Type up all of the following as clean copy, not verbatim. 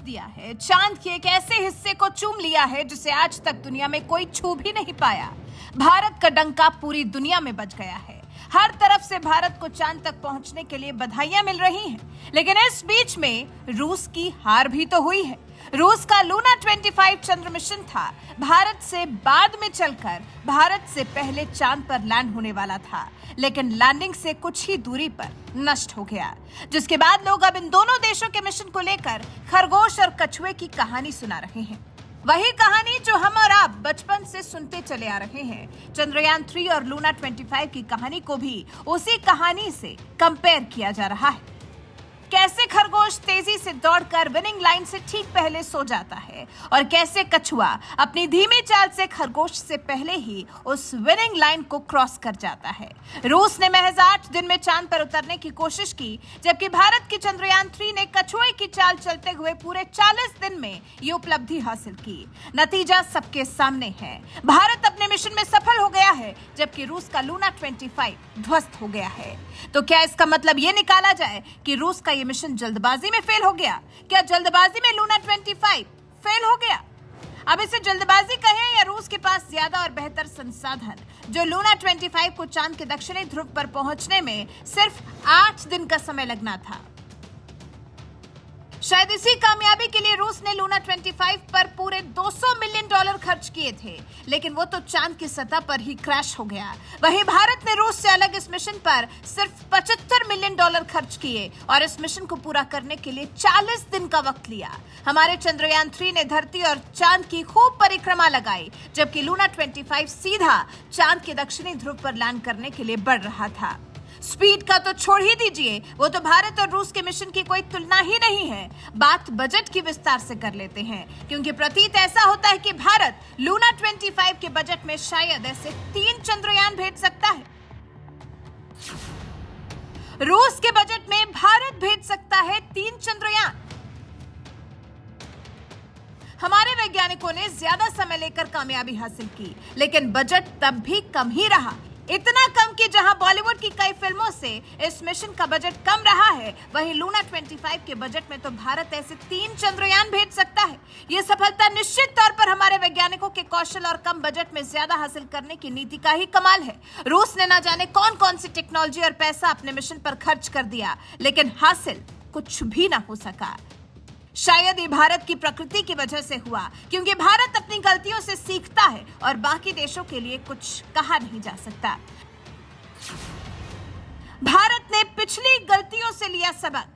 दिया है, चांद के एक ऐसे हिस्से को चूम लिया है जिसे आज तक दुनिया में कोई छू भी नहीं पाया। भारत का डंका पूरी दुनिया में बज गया है। हर तरफ से भारत को चांद तक पहुंचने के लिए बधाइयां मिल रही हैं, लेकिन इस बीच में रूस की हार भी तो हुई है। रूस का लूना 25 चंद्र मिशन था। भारत से बाद में चलकर भारत से पहले चांद पर लैंड होने वाला था, लेकिन लैंडिंग से कुछ ही दूरी पर नष्ट हो गया, जिसके बाद लोग अब इन दोनों देशों के मिशन को लेकर खरगोश और कछुए की कहानी सुना रहे हैं। वही कहानी जो हम और आप बचपन से सुनते चले आ रहे हैं। चंद्रयान 3 और लूना 25 की कहानी को भी उसी कहानी से कंपेयर किया जा रहा है। कैसे खरगोश तेजी से दौड़कर विनिंग लाइन से ठीक पहले सो जाता है और कैसे कछुआ अपनी धीमी चाल से खरगोश से पहले ही उस विनिंग लाइन को क्रॉस कर जाता है। रूस ने महज 8 दिन में चांद पर उतरने की कोशिश की, जबकि भारत की चंद्रयान 3 ने कछुए की चाल चलते हुए पूरे 40 दिन में ये उपलब्धि हासिल की। नतीजा सबके सामने है। भारत अपने मिशन में सफल हो गया है, जबकि रूस का लूना 25 ध्वस्त हो गया है। तो क्या इसका मतलब ये निकाला जाए कि रूस का ये मिशन जल्दबाजी में फेल हो गया? क्या जल्दबाजी में लूना 25 फेल हो गया? अब इसे जल्दबाजी कहें या रूस के पास ज्यादा और बेहतर संसाधन, जो लूना 25 को चांद के दक्षिणी ध्रुव पर पहुंचने में सिर्फ 8 दिन का समय लगना था। शायद इसी कामयाबी के लिए रूस ने लूना 25 पर पूरे $200 मिलियन खर्च किए थे, लेकिन वो तो चांद की सतह पर ही क्रैश हो गया। वहीं भारत ने रूस से अलग इस मिशन पर सिर्फ $75 मिलियन खर्च किए और इस मिशन को पूरा करने के लिए 40 दिन का वक्त लिया। हमारे चंद्रयान 3 ने धरती और चांद की खूब परिक्रमा लगाई, जबकि लूना 25 सीधा चांद के दक्षिणी ध्रुव पर लैंड करने के लिए बढ़ रहा था। स्पीड का तो छोड़ ही दीजिए, वो तो भारत और रूस के मिशन की कोई तुलना ही नहीं है। बात बजट की विस्तार से कर लेते हैं, क्योंकि प्रतीत ऐसा होता है कि भारत लूना 25 के बजट में शायद ऐसे 3 चंद्रयान भेज सकता है। रूस के बजट में भारत भेज सकता है 3 चंद्रयान। हमारे वैज्ञानिकों ने ज्यादा समय लेकर कामयाबी हासिल की, लेकिन बजट तब भी कम ही रहा। इतना कम कि जहां बॉलीवुड की कई फिल्मों से इस मिशन का बजट कम रहा है, वहीं लूना 25 के बजट में तो भारत ऐसे 3 चंद्रयान भेज सकता है। यह सफलता निश्चित तौर पर हमारे वैज्ञानिकों के कौशल और कम बजट में ज्यादा हासिल करने की नीति का ही कमाल है। रूस ने ना जाने कौन कौन सी टेक्नोलॉजी और पैसा अपने मिशन पर खर्च कर दिया, लेकिन हासिल कुछ भी ना हो सका। शायद ये भारत की प्रकृति की वजह से हुआ, क्योंकि भारत अपनी गलतियों से सीखता है और बाकी देशों के लिए कुछ कहा नहीं जा सकता। भारत ने पिछली गलतियों से लिया सबक।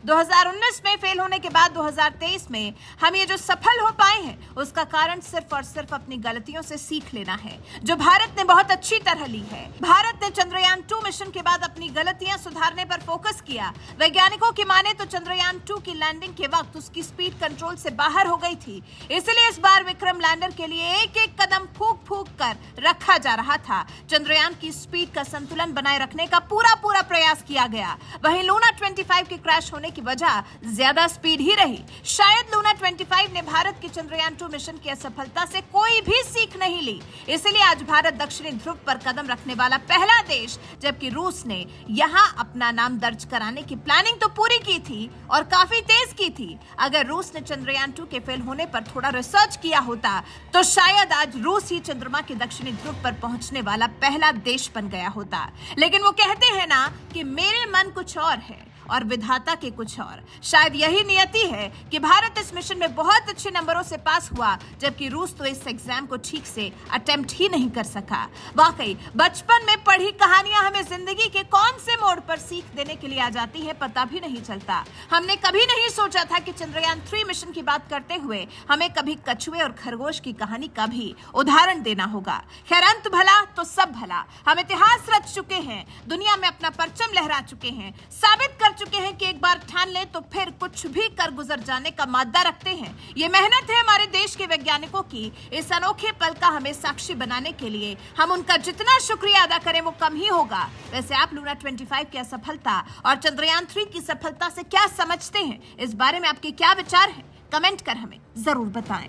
2019 में फेल होने के बाद 2023 में हम ये जो सफल हो पाए हैं, उसका कारण सिर्फ और सिर्फ अपनी गलतियों से सीख लेना है, जो भारत ने बहुत अच्छी तरह ली है। भारत ने चंद्रयान 2 मिशन के बाद अपनी गलतियां सुधारने पर फोकस किया। वैज्ञानिकों की माने तो चंद्रयान 2 की लैंडिंग के वक्त उसकी स्पीड कंट्रोल से बाहर हो गई थी, इसलिए इस बार विक्रम लैंडर के लिए एक-एक कदम फूंक फूंक कर रखा जा रहा था। चंद्रयान की स्पीड का संतुलन बनाए रखने का पूरा प्रयास किया गया। वहीं लूना 25 के क्रैश होने की वजह ज्यादा स्पीड ही रही। शायद लूना 25 ने भारत के चंद्रयान 2 मिशन की असफलता से कोई भी सीख नहीं ली, इसलिए आज भारत दक्षिणी ध्रुव पर कदम रखने वाला पहला देश, जबकि रूस ने यहां अपना नाम दर्ज कराने की प्लानिंग तो पूरी की थी और काफी तेज की थी। अगर रूस ने चंद्रयान 2 के फेल होने पर थोड़ा रिसर्च किया होता, तो शायद आज रूस ही चंद्रमा के दक्षिणी ध्रुव पर पहुंचने वाला पहला देश बन गया होता। लेकिन वो कहते हैं ना कि मेरे मन कुछ और है और विधाता के कुछ और। शायद यही नियति है कि भारत इस मिशन में बहुत अच्छे नंबरों से पास हुआ, जबकि रूस तो इस एग्जाम को ठीक से अटेम्प्ट ही नहीं कर सका। वाकई बचपन में पढ़ी कहानियां हमें जिंदगी के कौन से मोड़ पर सीख देने के लिए आ जाती है, पता भी नहीं चलता। हमने कभी नहीं सोचा था कि चंद्रयान 3 मिशन की बात करते हुए हमें कभी कछुए और खरगोश की कहानी का भी उदाहरण देना होगा। खैर, अंत भला तो सब भला। हम इतिहास रच चुके हैं, दुनिया में अपना परचम लहरा चुके हैं, साबित कर चुके हैं कि एक बार ठान ले तो फिर कुछ भी कर गुजर जाने का मादा रखते हैं। ये मेहनत है हमारे देश के वैज्ञानिकों की। इस अनोखे पल का हमें साक्षी बनाने के लिए हम उनका जितना शुक्रिया अदा करें वो कम ही होगा। वैसे आप लूना 25 की असफलता और चंद्रयान 3 की सफलता से क्या समझते हैं? इस बारे में आपके क्या विचार हैं? कमेंट कर हमें जरूर बताएं।